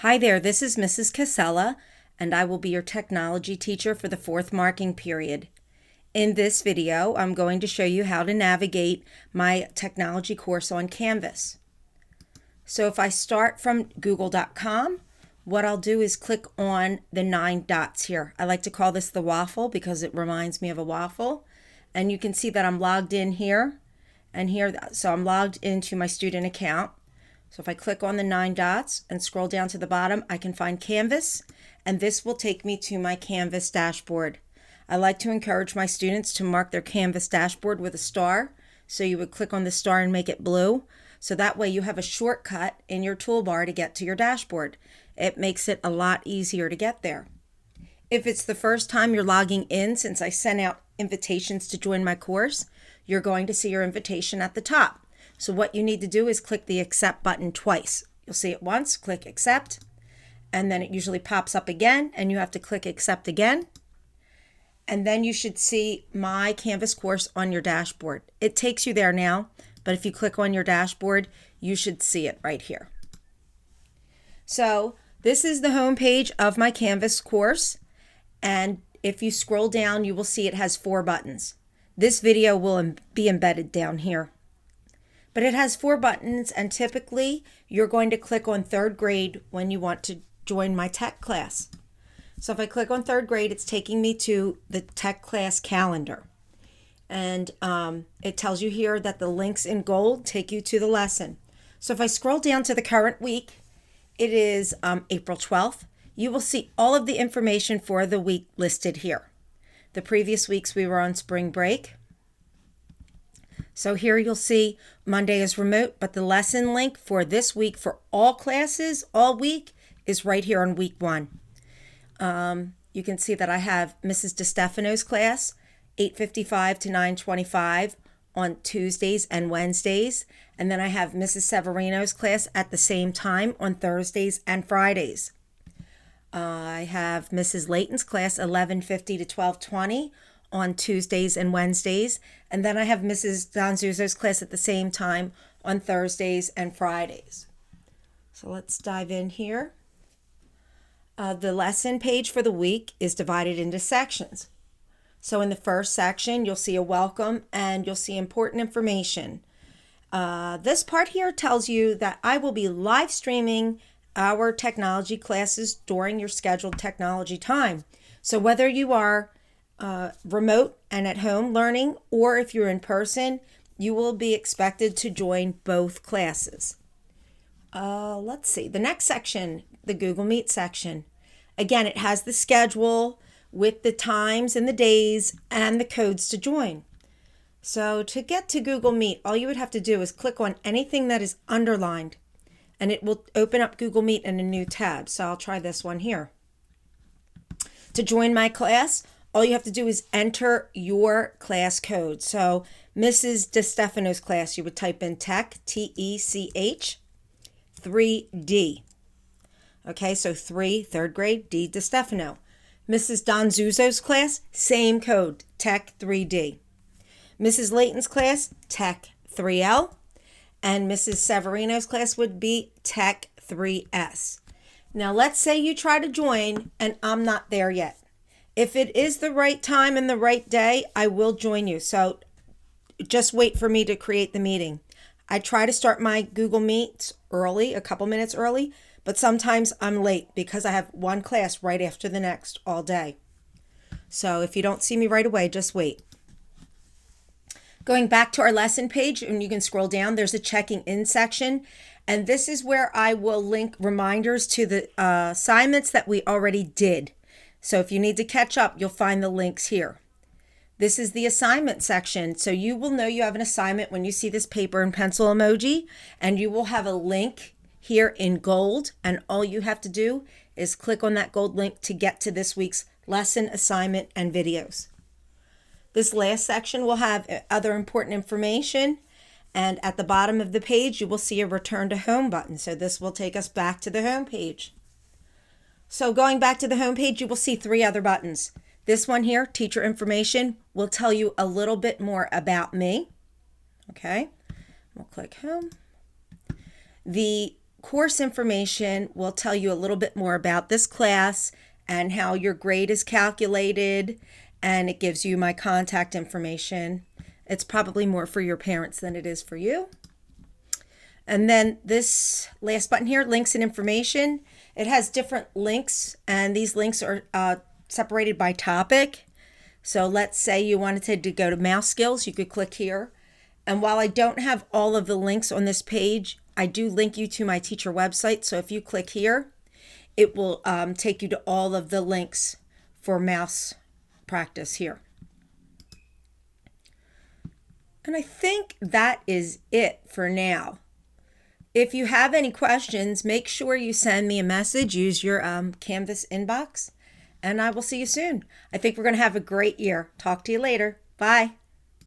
Hi there, this is Mrs. Casella, and I will be your technology teacher for the fourth marking period. In this video, I'm going to show you how to navigate my technology course on Canvas. So if I start from google.com, what I'll do is click on the 9 dots here. I like to call this the waffle because it reminds me of a waffle. And you can see that I'm logged in here and here. So I'm logged into my student account. So if I click on the 9 dots and scroll down to the bottom, I can find Canvas, and this will take me to my Canvas dashboard. I like to encourage my students to mark their Canvas dashboard with a star. So you would click on the star and make it blue. So that way you have a shortcut in your toolbar to get to your dashboard. It makes it a lot easier to get there. If it's the first time you're logging in, since I sent out invitations to join my course, you're going to see your invitation at the top. So what you need to do is click the accept button twice. You'll see it once, click accept, and then it usually pops up again, and you have to click accept again. And then you should see my Canvas course on your dashboard. It takes you there now, but if you click on your dashboard, you should see it right here. So this is the home page of my Canvas course, and if you scroll down, you will see it has 4 buttons. This video will be embedded down here. But it has 4 buttons, and typically you're going to click on 3rd grade when you want to join my tech class. So if I click on 3rd grade, it's taking me to the tech class calendar. And it tells you here that the links in gold take you to the lesson. So if I scroll down to the current week, it is April 12th. You will see all of the information for the week listed here. The previous weeks we were on spring break. So here you'll see Monday is remote, but the lesson link for this week for all classes, all week, is right here on week 1. You can see that I have Mrs. DeStefano's class, 8:55 to 9:25 on Tuesdays and Wednesdays. And then I have Mrs. Severino's class at the same time on Thursdays and Fridays. I have Mrs. Layton's class, 11:50 to 12:20 on Tuesdays and Wednesdays, and then I have Mrs. Donzuzo's class at the same time on Thursdays and Fridays. So let's dive in here. The lesson page for the week is divided into sections. So in the first section, you'll see a welcome and you'll see important information. This part here tells you that I will be live streaming our technology classes during your scheduled technology time. So whether you are remote and at home learning, or if you're in person, you will be expected to join both classes. Let's see, the next section, the Google Meet section. Again, it has the schedule with the times and the days and the codes to join. So to get to Google Meet, all you would have to do is click on anything that is underlined, and it will open up Google Meet in a new tab. So I'll try this one here. To join my class, all you have to do is enter your class code. So Mrs. DeStefano's class, you would type in tech, T-E-C-H, 3D. Okay, so 3, 3rd grade, D, DeStefano. Mrs. Donzuzo's class, same code, tech, 3D. Mrs. Layton's class, tech, 3L. And Mrs. Severino's class would be tech, 3S. Now let's say you try to join and I'm not there yet. If it is the right time and the right day, I will join you. So just wait for me to create the meeting. I try to start my Google Meets early, a couple minutes early, but sometimes I'm late because I have one class right after the next all day. So if you don't see me right away, just wait. Going back to our lesson page, and you can scroll down, there's a checking in section. And this is where I will link reminders to the assignments that we already did. So if you need to catch up, you'll find the links here. This is the assignment section. So you will know you have an assignment when you see this paper and pencil emoji, and you will have a link here in gold. And all you have to do is click on that gold link to get to this week's lesson, assignment, and videos. This last section will have other important information. And at the bottom of the page, you will see a return to home button. So this will take us back to the home page. So going back to the home page, you will see 3 other buttons. This one here, teacher information, will tell you a little bit more about me. Okay, we'll click home. The course information will tell you a little bit more about this class and how your grade is calculated, and it gives you my contact information. It's probably more for your parents than it is for you. And then this last button here, links and information. It has different links, and these links are separated by topic. So let's say you wanted to go to mouse skills, you could click here. And while I don't have all of the links on this page, I do link you to my teacher website. So if you click here, it will take you to all of the links for mouse practice here. And I think that is it for now. If you have any questions, make sure you send me a message. Use your Canvas inbox, and I will see you soon. I think we're going to have a great year. Talk to you later. Bye.